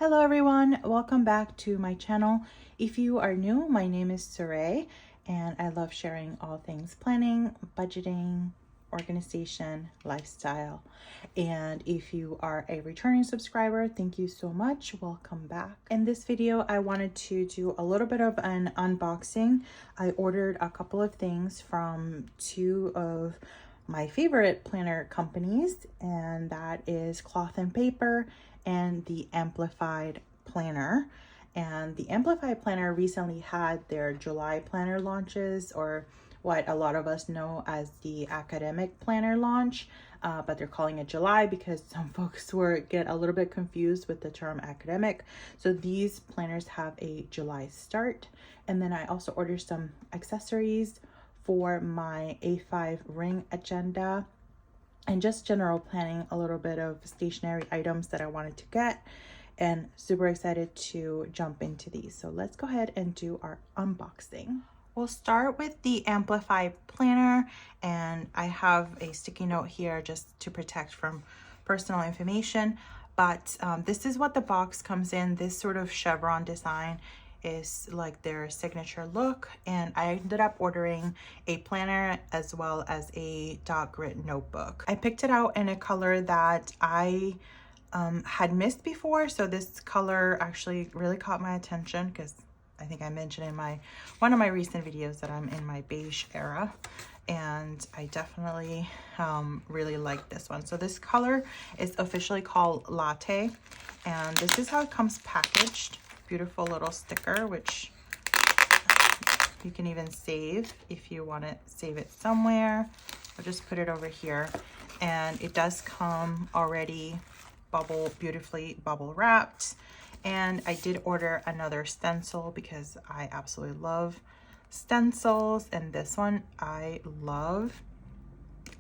Hello everyone, welcome back to my channel. If you are new, my name is Saray and I love sharing all things planning, budgeting, organization, lifestyle. And if you are a returning subscriber, thank you so much. Welcome back. In this video, I wanted to do a little bit of an unboxing. I ordered a couple of things from two of my favorite planner companies, and that is Cloth and Paper and the Amplified planner. And the Amplify planner recently had their July planner launches, or what a lot of us know as the academic planner launch, but they're calling it July because some folks get a little bit confused with the term academic. So these planners have a July start. And then I also ordered some accessories for my A5 ring agenda and just general planning, a little bit of stationery items that I wanted to get, and super excited to jump into these. So let's go ahead and do our unboxing. We'll start with the Amplify planner, and I have a sticky note here just to protect from personal information, but this is what the box comes in. This sort of chevron design is like their signature look, and I ended up ordering a planner as well as a dot grid notebook. I picked it out in a color that I had missed before, so this color actually really caught my attention because I think I mentioned in one of my recent videos that I'm in my beige era, and I definitely really like this one. So this color is officially called Latte, and this is how it comes packaged. Beautiful little sticker, which you can even save if you want to save it somewhere. I'll just put it over here, and it does come already beautifully bubble wrapped. And I did order another stencil because I absolutely love stencils, and this one I love.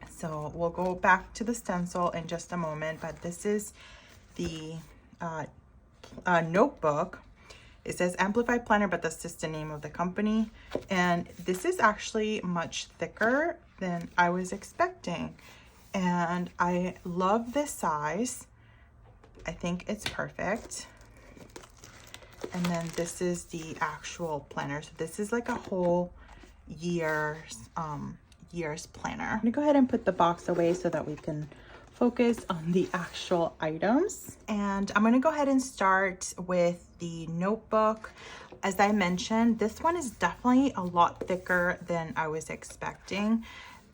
So we'll go back to the stencil in just a moment, but this is the notebook. It says Amplify Planner, but that's just the name of the company. And this is actually much thicker than I was expecting. And I love this size. I think it's perfect. And then this is the actual planner. So this is like a whole year's planner. I'm gonna go ahead and put the box away so that we can focus on the actual items. And I'm gonna go ahead and start with the notebook. As I mentioned, this one is definitely a lot thicker than I was expecting.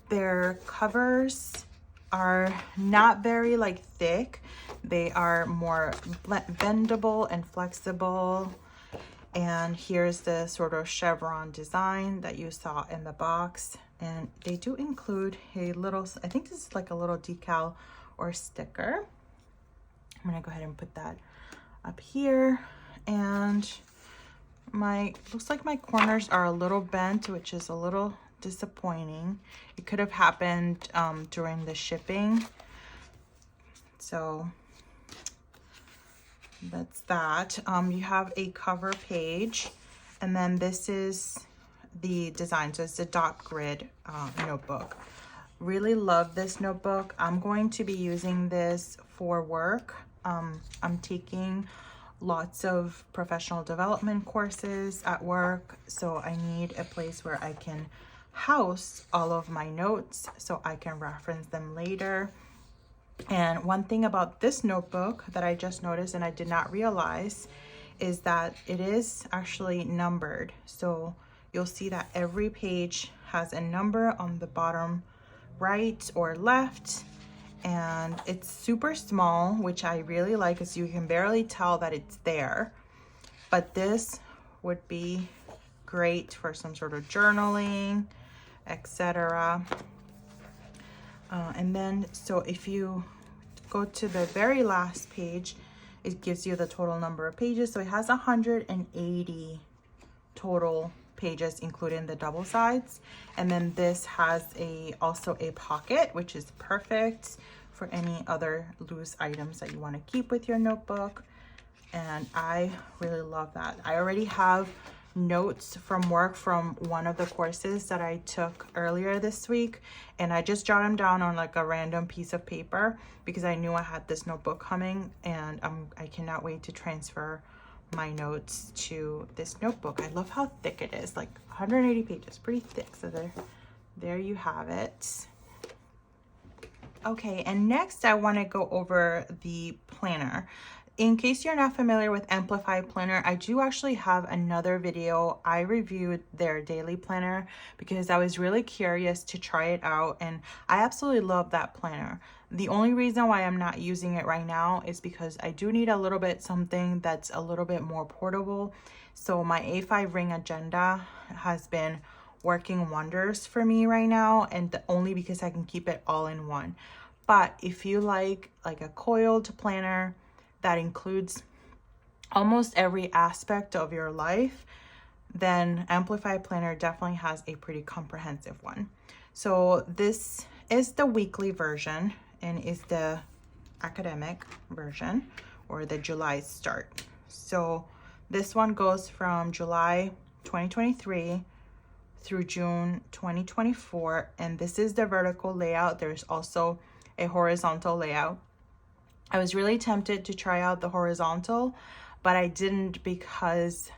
Their covers are not very thick. They are more bendable and flexible. And here's the sort of chevron design that you saw in the box. And they do include a little, I think this is like a little decal or sticker. I'm gonna go ahead and put that up here. And looks like my corners are a little bent, which is a little disappointing. It could have happened during the shipping. So that's that. You have a cover page, and then this is the design. So it's a dot grid notebook. Really love this notebook. I'm going to be using this for work. I'm taking lots of professional development courses at work, so I need a place where I can house all of my notes so I can reference them later. And one thing about this notebook that I just noticed and I did not realize is that it is actually numbered. So you'll see that every page has a number on the bottom right or left, and it's super small, which I really like because you can barely tell that it's there. But this would be great for some sort of journaling, etc. And then, so if you go to the very last page, it gives you the total number of pages. So it has 180 total pages, including the double sides. And then this has also a pocket, which is perfect for any other loose items that you want to keep with your notebook. And I really love that. I already have notes from work from one of the courses that I took earlier this week, and I just jotted them down on like a random piece of paper because I knew I had this notebook coming, and I cannot wait to transfer my notes to this notebook. I love how thick it is, like 180 pages, pretty thick. So there you have it. Okay, and next I want to go over the planner. In case you're not familiar with Amplify planner, I do actually have another video. I reviewed their daily planner because I was really curious to try it out, and I absolutely love that planner. The only reason why I'm not using it right now is because I do need a little bit something that's a little bit more portable. So my A5 ring agenda has been working wonders for me right now, and only because I can keep it all in one. But if you like a coiled planner that includes almost every aspect of your life, then Amplify planner definitely has a pretty comprehensive one. So this is the weekly version and is the academic version, or the July start. So this one goes from July 2023 through June 2024, and this is the vertical layout. There's also a horizontal layout. I was really tempted to try out the horizontal, but I didn't because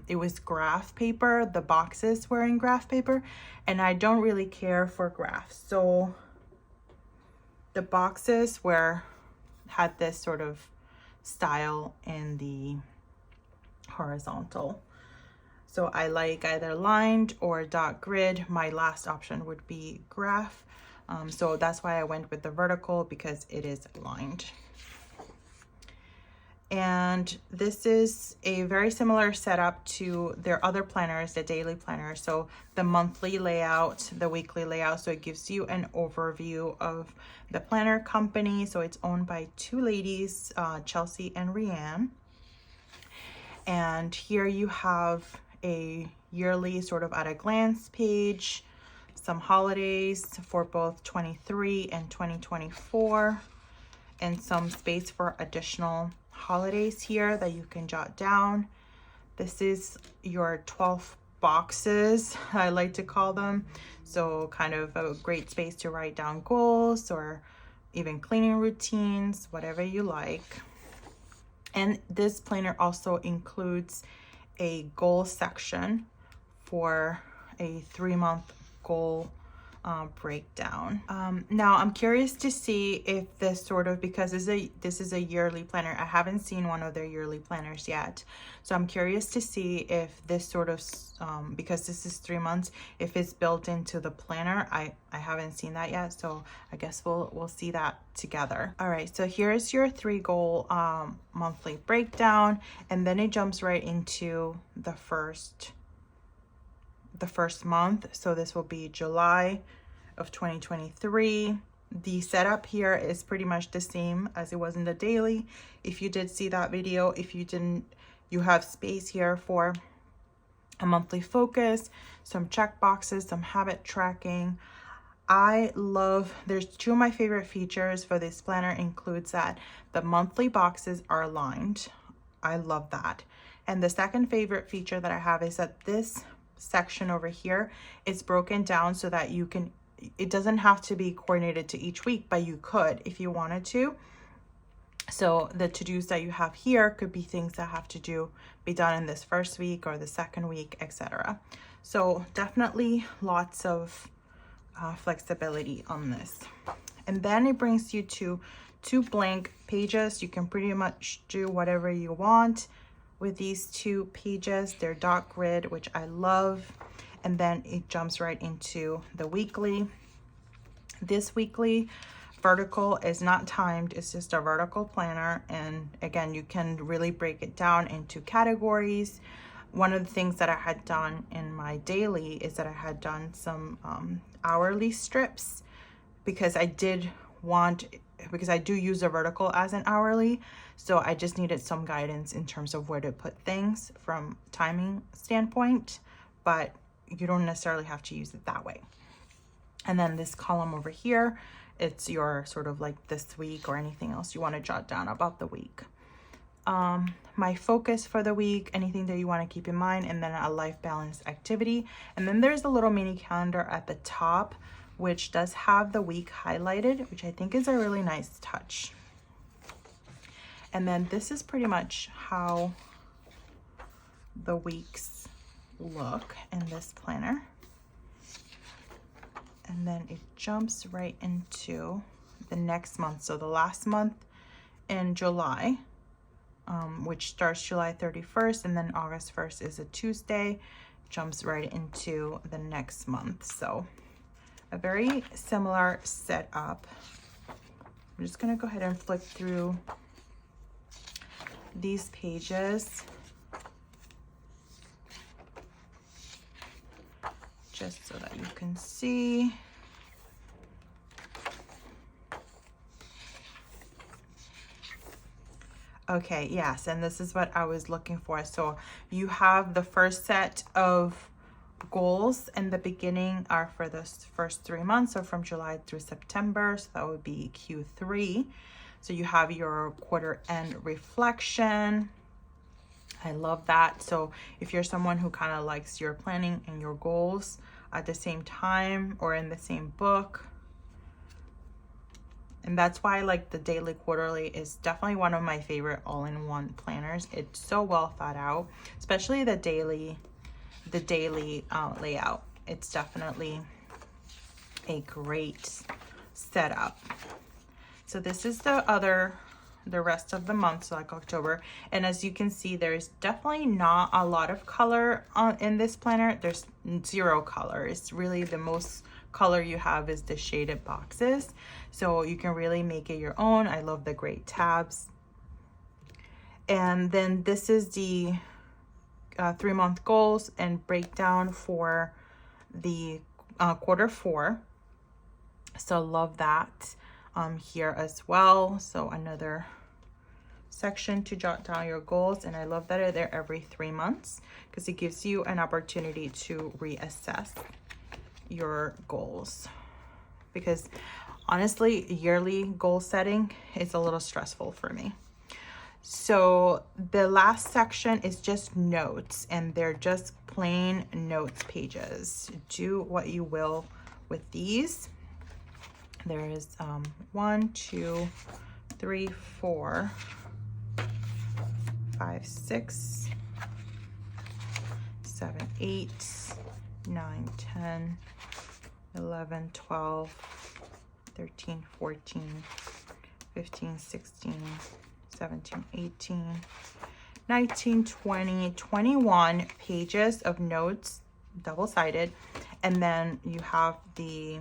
it was graph paper. The boxes were in graph paper, and I don't really care for graphs. So the boxes had this sort of style in the horizontal. So I like either lined or dot grid. My last option would be graph. So that's why I went with the vertical, because it is lined. And this is a very similar setup to their other planners, the daily planner. So the monthly layout, the weekly layout. So it gives you an overview of the planner company. So it's owned by two ladies, Chelsea and Rianne. And here you have a yearly sort of at a glance page, some holidays for both 23 and 2024, and some space for additional holidays here that you can jot down. This is your 12 boxes, I like to call them. So kind of a great space to write down goals or even cleaning routines, whatever you like. And this planner also includes a goal section for a 3-month goal breakdown. Now I'm curious to see if this sort of, because this is a yearly planner. I haven't seen one of their yearly planners yet, so I'm curious to see if this sort of because this is 3 months, if it's built into the planner. I haven't seen that yet, so I guess we'll see that together. All right, so here's your 3 goal monthly breakdown, and then it jumps right into the first month. So this will be July of 2023. The setup here is pretty much the same as it was in the daily. If you did see that video, if you didn't, you have space here for a monthly focus, some check boxes, some habit tracking. There's 2 of my favorite features for this planner includes that the monthly boxes are aligned. I love that. And the second favorite feature that I have is that this section over here is broken down so that you can, it doesn't have to be coordinated to each week, but you could if you wanted to. So the to-dos that you have here could be things that have to be done in this first week or the second week, etc. So definitely lots of flexibility on this. And then it brings you to 2 blank pages. You can pretty much do whatever you want with these 2 pages. They're dot grid, which I love. And then it jumps right into the weekly. This weekly vertical is not timed, it's just a vertical planner. And again, you can really break it down into categories. One of the things that I had done in my daily is that I had done some hourly strips, because I do use a vertical as an hourly. So I just needed some guidance in terms of where to put things from timing standpoint, but you don't necessarily have to use it that way. And then this column over here, it's your sort of like this week or anything else you want to jot down about the week. my focus for the week, anything that you want to keep in mind, and then a life balance activity. And then there's a little mini calendar at the top, which does have the week highlighted, which I think is a really nice touch. And then this is pretty much how the weeks look in this planner. And then it jumps right into the next month. So the last month in July, which starts July 31st, and then August 1st is a Tuesday, jumps right into the next month. So a very similar setup. I'm just gonna go ahead and flip through these pages just so that you can see. Okay, yes, and this is what I was looking for. So you have the first set of goals in the beginning are for the first 3 months, so from July through September, so that would be Q3. So you have your quarter end reflection. I love that. So if you're someone who kind of likes your planning and your goals at the same time or in the same book, and that's why like the daily quarterly is definitely one of my favorite all-in-one planners. It's so well thought out, especially the daily layout. It's definitely a great setup. So this is the rest of the month, so like October. And as you can see, there's definitely not a lot of color in this planner. There's 0 color. It's really the most color you have is the shaded boxes. So you can really make it your own. I love the great tabs. And then this is the 3-month goals and breakdown for the quarter 4. So love that here as well. So another section to jot down your goals, and I love that they're every 3 months because it gives you an opportunity to reassess your goals, because honestly yearly goal setting is a little stressful for me. So the last section is just notes, and they're just plain notes pages. Do what you will with these. There is 1, 2, 3, 4, 5, 6, 7, 8, 9, 10, 11, 12, 13, 14, 15, 16, 17, 18, 19, 20, 21 pages of notes, double-sided, and then you have the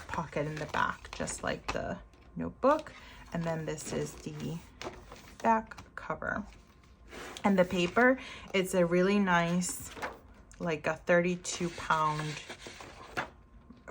pocket in the back, just like the notebook. And then this is the back cover. And the paper, it's a really nice, like a 32-pound,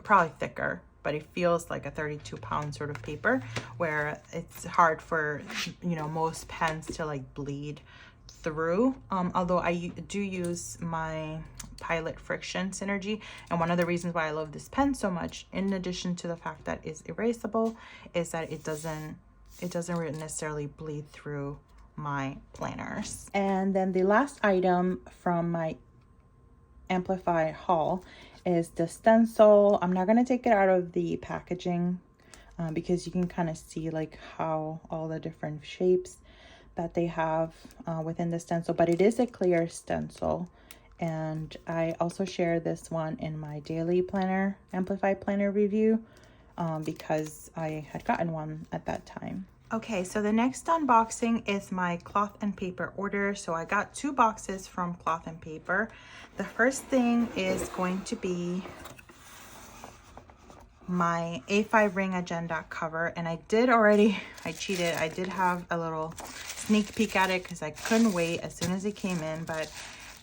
probably thicker, but it feels like a 32-pound sort of paper, where it's hard for, you know, most pens to like bleed through. Although I do use my Pilot Friction Synergy, and one of the reasons why I love this pen so much, in addition to the fact that it's erasable, is that it doesn't really necessarily bleed through my planners. And then the last item from my Amplify haul is the Stencil. I'm not going to take it out of the packaging because you can kind of see like how all the different shapes that they have within the stencil, but it is a clear stencil. And I also share this one in my daily planner, Amplify planner review, because I had gotten one at that time. Okay, so the next unboxing is my cloth and paper order. So I got 2 boxes from Cloth and Paper. The first thing is going to be my A5 ring agenda cover, and I cheated. I did have a little sneak peek at it because I couldn't wait as soon as it came in, but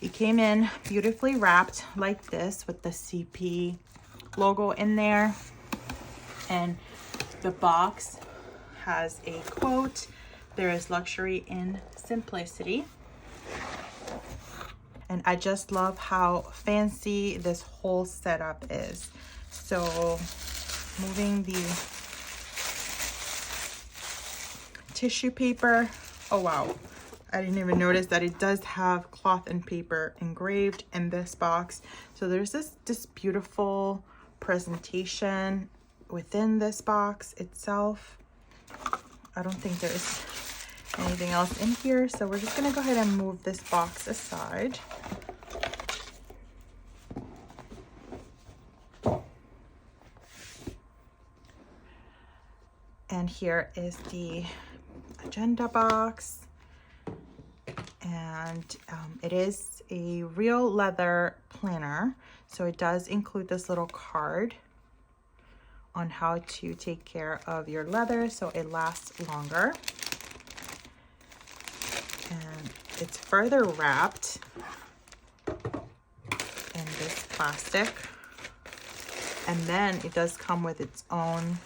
it came in beautifully wrapped like this with the CP logo in there, and the box has a quote: "There is luxury in simplicity." And I just love how fancy this whole setup is. So moving the tissue paper, oh wow, I didn't even notice that it does have cloth and paper engraved in this box. So there's this beautiful presentation within this box itself. I don't think there's anything else in here, so we're just gonna go ahead and move this box aside. And here is the agenda box. And it is a real leather planner. So it does include this little card on how to take care of your leather so it lasts longer. And it's further wrapped in this plastic. And then it does come with its own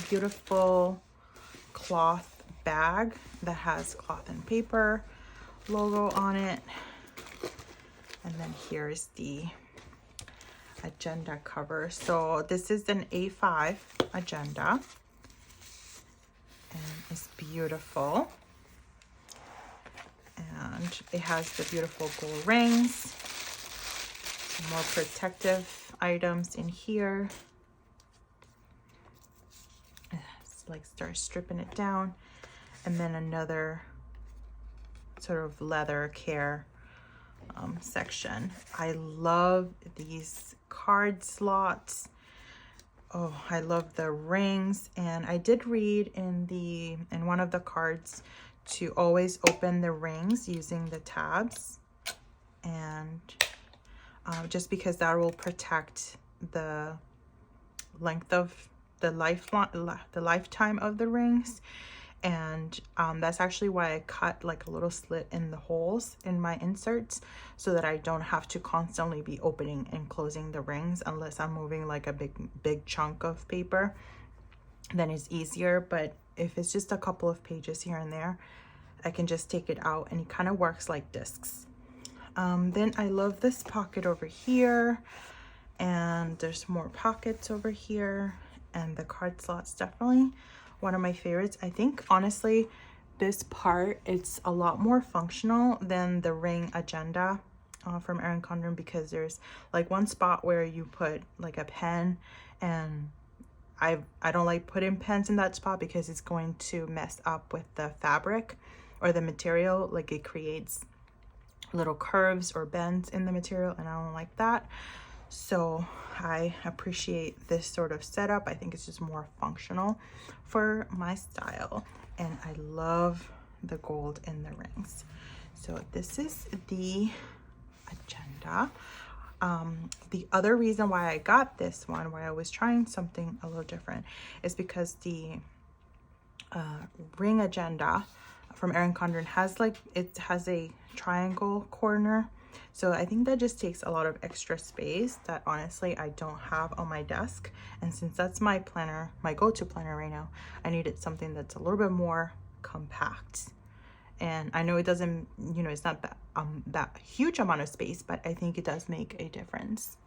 beautiful cloth bag that has cloth and paper logo on it. And then here's the agenda cover. So this is an A5 agenda and it's beautiful. And it has the beautiful gold rings, some more protective items in here. It's like start stripping it down. And then another sort of leather care section. I love these card slots. Oh, I love the rings. And I did read in one of the cards to always open the rings using the tabs, and just because that will protect the length of the lifetime of the rings. And that's actually why I cut like a little slit in the holes in my inserts, so that I don't have to constantly be opening and closing the rings unless I'm moving like a big chunk of paper. Then it's easier. But if it's just a couple of pages here and there, I can just take it out and it kind of works like discs. Then I love this pocket over here, and there's more pockets over here, and the card slots definitely one of my favorites. I think honestly this part, it's a lot more functional than the ring agenda from Erin Condren, because there's like one spot where you put like a pen, and I don't like putting pens in that spot because it's going to mess up with the fabric or the material. Like it creates little curves or bends in the material, and I don't like that. So I appreciate this sort of setup. I think it's just more functional for my style, and I love the gold in the rings. So this is the agenda. The other reason why I got this one, why I was trying something a little different, is because the ring agenda from Erin Condren has a triangle corner. So I think that just takes a lot of extra space that honestly I don't have on my desk. And since that's my planner, my go-to planner right now, I needed something that's a little bit more compact. And I know it doesn't, it's not that huge amount of space, but I think it does make a difference.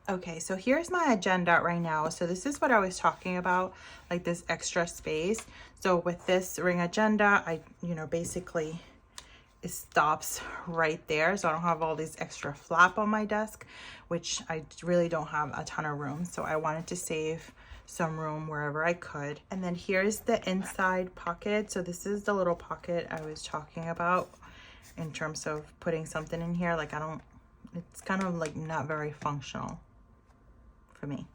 Okay, so here's my agenda right now. So this is what I was talking about, like this extra space. So with this ring agenda, I, basically it stops right there. So I don't have all this extra flap on my desk, which I really don't have a ton of room. So I wanted to save some room wherever I could. And then here's the inside pocket. So this is the little pocket I was talking about in terms of putting something in here. Like it's kind of like not very functional for me.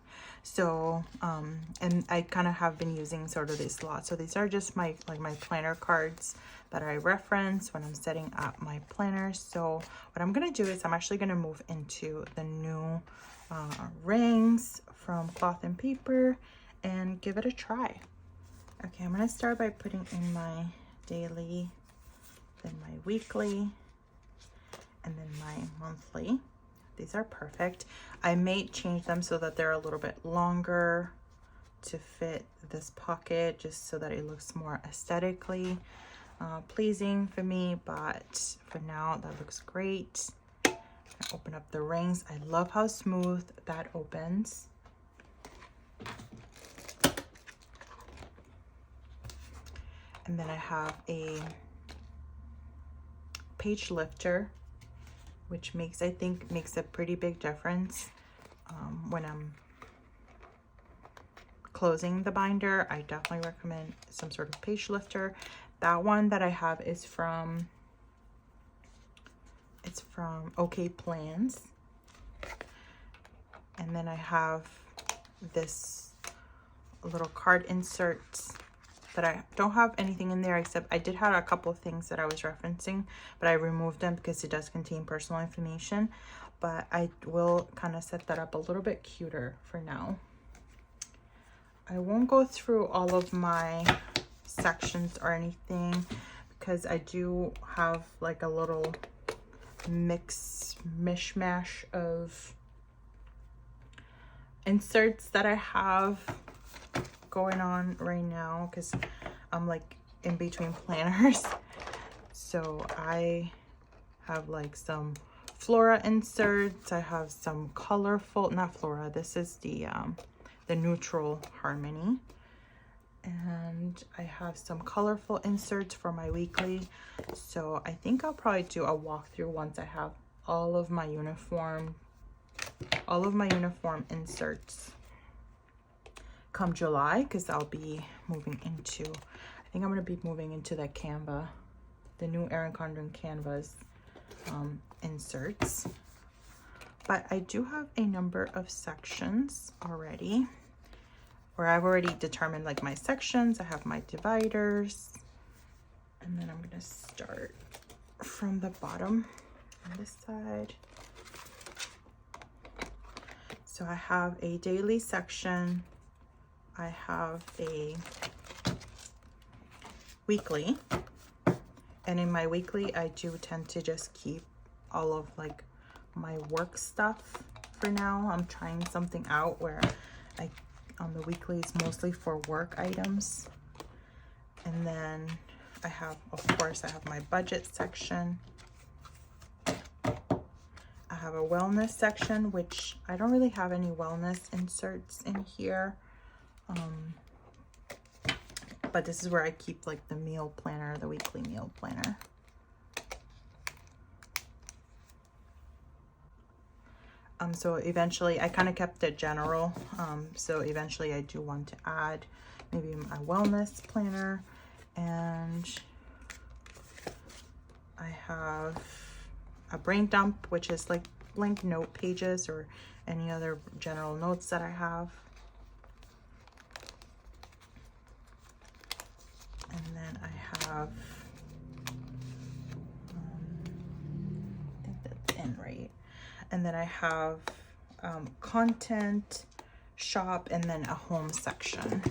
So and I kind of have been using sort of these slots. So these are just my planner cards that I reference when I'm setting up my planner. So what I'm gonna do is I'm actually gonna move into the new rings from Cloth and Paper and give it a try. Okay, I'm gonna start by putting in my daily, then my weekly, and then my monthly. These are perfect. I may change them so that they're a little bit longer to fit this pocket, just so that it looks more aesthetically pleasing for me. But for now, that looks great. I open up the rings. I love how smooth that opens. And then I have a page lifter, which I think makes a pretty big difference when I'm closing the binder. I definitely recommend some sort of page lifter. That one that I have is from KatieKPlans. And then I have this little card inserts that I don't have anything in there, except I did have a couple of things that I was referencing, but I removed them because it does contain personal information. But I will kind of set that up a little bit cuter for now. I won't go through all of my sections or anything because I do have like a little mishmash of inserts that I have going on right now because I'm like in between planners. So I have like some flora inserts. I have some colorful, not flora, this is the neutral harmony, and I have some colorful inserts for my weekly. So I think I'll probably do a walkthrough once I have all of my uniform inserts come July, because I'll be moving into, I think I'm going to be moving into that Canva, the new Erin Condren Canvas inserts. But I do have a number of sections already, where I've already determined like my sections. I have my dividers, and then I'm going to start from the bottom on this side. So I have a daily section, I have a weekly, and in my weekly I do tend to just keep all of like my work stuff for now. I'm trying something out where on the weekly is mostly for work items. And then I have, of course, I have my budget section. I have a wellness section, which I don't really have any wellness inserts in here. But this is where I keep like the meal planner, the weekly meal planner. So eventually I kind of kept it general. So eventually I do want to add maybe my wellness planner, and I have a brain dump, which is like blank note pages or any other general notes that I have. And then I have, I think that's in right. And then I have content, shop, and then a home section.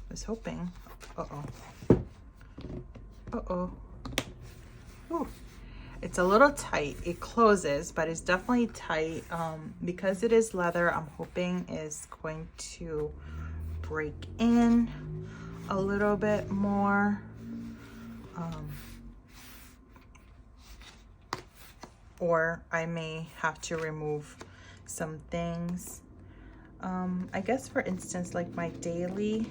I was hoping, Ooh. It's a little tight. It closes, but it's definitely tight. Because it is leather, I'm hoping is going to break in a little bit more. Or I may have to remove some things. I guess for instance, like my daily,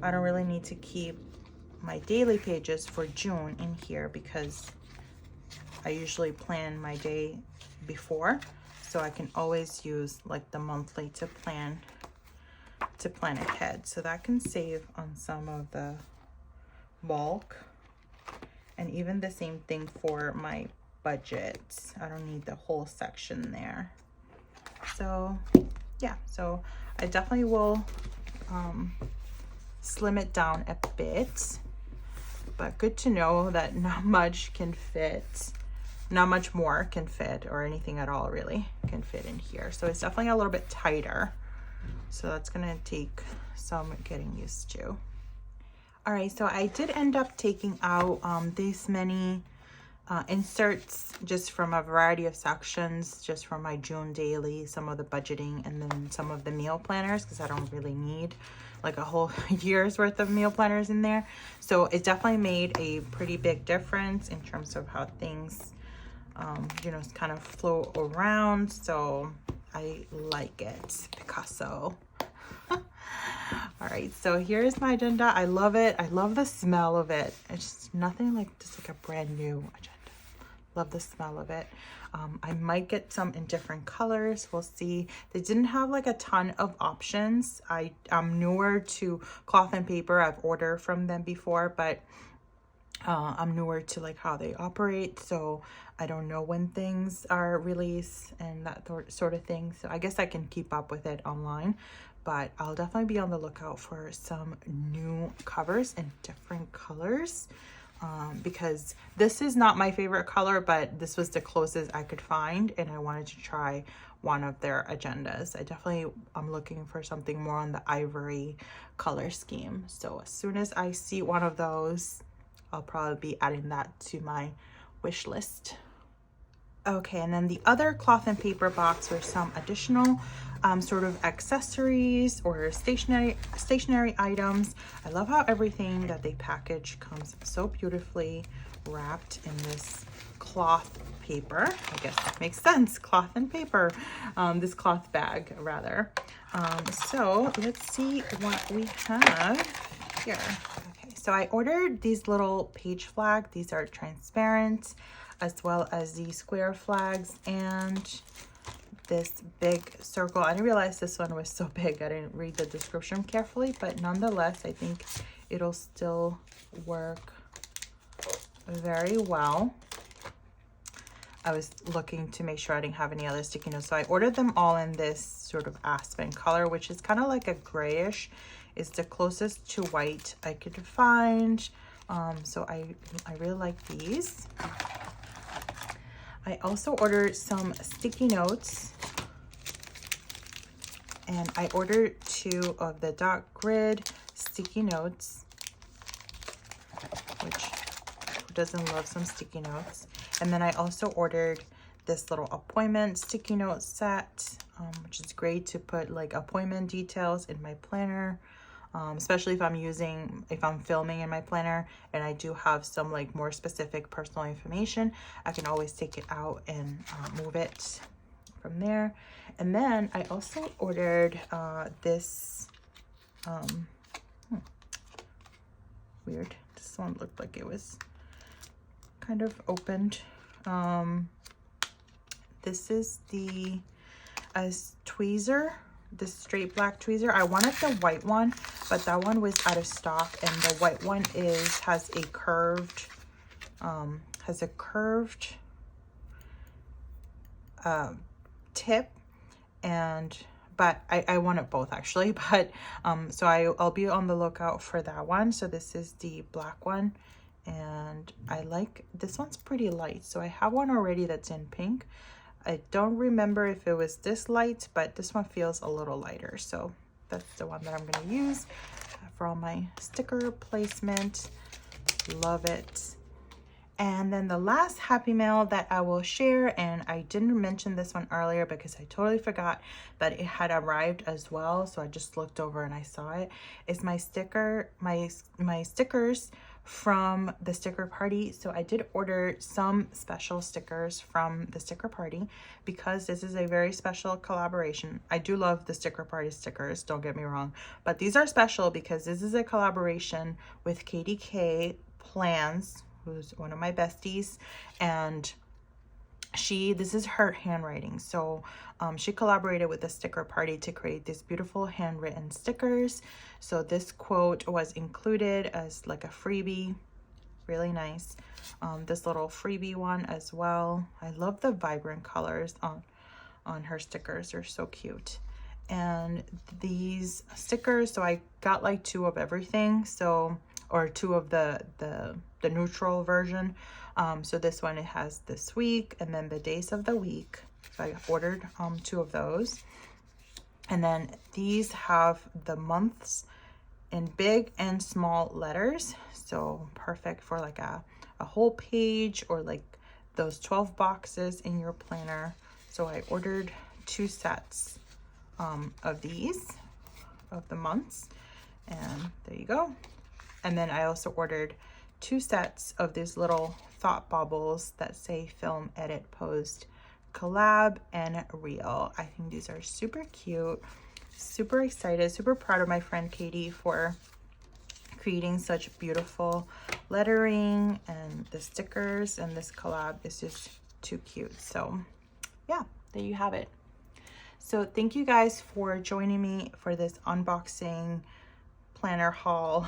I don't really need to keep my daily pages for June in here because I usually plan my day before, so I can always use like the monthly to plan ahead. So that can save on some of the bulk. And even the same thing for my budget. I don't need the whole section there. So yeah, so I definitely will slim it down a bit, but good to know that not much can fit, not much more can fit, or anything at all really can fit in here. So it's definitely a little bit tighter, so that's gonna take some getting used to. All right, so I did end up taking out these many inserts just from a variety of sections, just from my June daily, some of the budgeting, and then some of the meal planners, because I don't really need like a whole year's worth of meal planners in there. So it definitely made a pretty big difference in terms of how things, you know, kind of flow around. So I like it. Picasso. All right, so here's my agenda. I love it. I love the smell of it. It's just nothing like just like a brand new agenda. Love the smell of it. I might get some in different colors. We'll see. They didn't have like a ton of options. I'm newer to cloth and paper. I've ordered from them before, but I'm newer to like how they operate, so I don't know when things are released and that sort of thing. So I guess I can keep up with it online, but I'll definitely be on the lookout for some new covers in different colors, because this is not my favorite color, but this was the closest I could find, and I wanted to try one of their agendas. I'm looking for something more on the ivory color scheme. So as soon as I see one of those, I'll probably be adding that to my wish list. Okay, and then the other cloth and paper box were some additional sort of accessories or stationery items. I love how everything that they package comes so beautifully wrapped in this cloth paper. I guess that makes sense, cloth and paper. This cloth bag rather. So let's see what we have here. So I ordered these little page flags. These are transparent, as well as the square flags and this big circle. I didn't realize this one was so big. I didn't read the description carefully, but nonetheless, I think it'll still work very well. I was looking to make sure I didn't have any other sticky notes. So I ordered them all in this sort of aspen color, which is kind of like a grayish. It's the closest to white I could find. So I really like these. I also ordered some sticky notes, and I ordered 2 of the dot grid sticky notes, which who doesn't love some sticky notes? And then I also ordered this little appointment sticky note set, which is great to put like appointment details in my planner. Especially if I'm filming in my planner and I do have some like more specific personal information, I can always take it out and move it from there. And then I also ordered this weird, this one looked like it was kind of opened. This is the tweezer, this straight black tweezer. I wanted the white one, but that one was out of stock, and the white one has a curved tip, but I wanted both actually, but so I'll be on the lookout for that one. So this is the black one, and I like this one's pretty light. So I have one already that's in pink. I don't remember if it was this light, but this one feels a little lighter. So that's the one that I'm going to use for all my sticker placement. Love it. And then the last happy mail that I will share, and I didn't mention this one earlier because I totally forgot that it had arrived as well. So I just looked over and I saw it. It's my stickers from the sticker party. So I did order some special stickers from the sticker party because this is a very special collaboration. I do love the sticker party stickers, don't get me wrong, but these are special because this is a collaboration with KatieKPlans, who's one of my besties, and this is her handwriting. So she collaborated with the sticker party to create these beautiful handwritten stickers. So this quote was included as like a freebie. Really nice. This little freebie one as well. I love the vibrant colors on her stickers. They're so cute. And these stickers, so I got like 2 of everything, or 2 of the neutral version. So this one, it has this week and then the days of the week. So I ordered 2 of those. And then these have the months in big and small letters. So perfect for like a whole page, or like those 12 boxes in your planner. So I ordered 2 sets of these, of the months. And there you go. And then I also ordered 2 sets of these little thought bubbles that say film, edit, post, Collab and Real. I think these are super cute. Super excited, super proud of my friend Katie for creating such beautiful lettering and the stickers, and this collab is just too cute. So yeah, there you have it. So thank you guys for joining me for this unboxing planner haul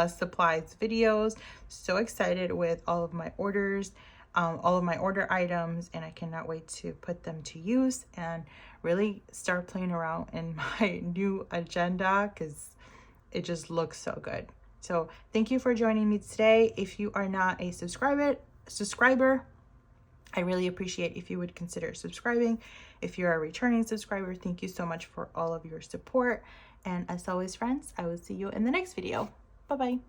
supplies videos. So excited with all of my orders, all of my order items, and I cannot wait to put them to use and really start playing around in my new agenda because it just looks so good. So thank you for joining me today. If you are not a subscriber, I really appreciate if you would consider subscribing. If you're a returning subscriber, thank you so much for all of your support. And as always, friends, I will see you in the next video. Bye-bye.